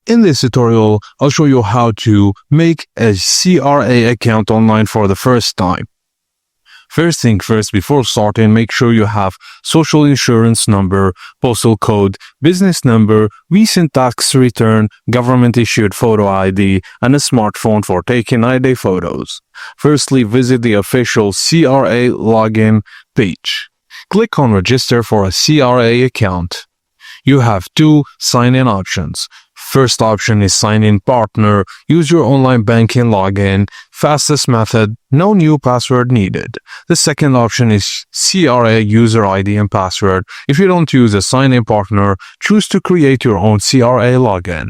In this tutorial, I'll show you how to make a CRA account online for the first time. First thing first, before starting, make sure you have social insurance number, postal code, business number, recent tax return, government-issued photo ID, and a smartphone for taking ID photos. Firstly, visit the official CRA login page. Click on Register for a CRA account. You have two sign-in options. First option is sign-in partner. Use your online banking login. Fastest method, no new password needed. The second option is CRA user ID and password. If you don't use a sign-in partner, choose to create your own CRA login.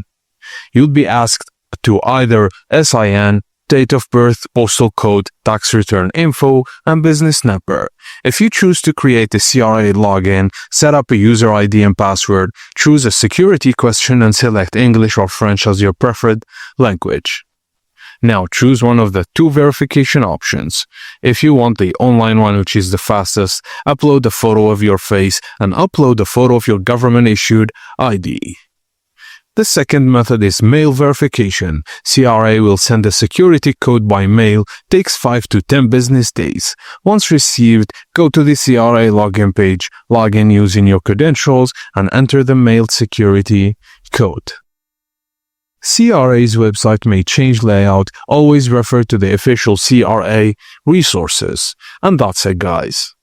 You'll be asked to either SIN, date of birth, postal code, tax return info, and business number. If you choose to create a CRA login, set up a user ID and password, choose a security question and select English or French as your preferred language. Now choose one of the two verification options. If you want the online one, which is the fastest, upload a photo of your face and upload a photo of your government-issued ID. The second method is mail verification. CRA will send a security code by mail, takes 5 to 10 business days. Once received, go to the CRA login page, log in using your credentials, and enter the mailed security code. CRA's website may change layout. Always refer to the official CRA resources. And that's it, guys.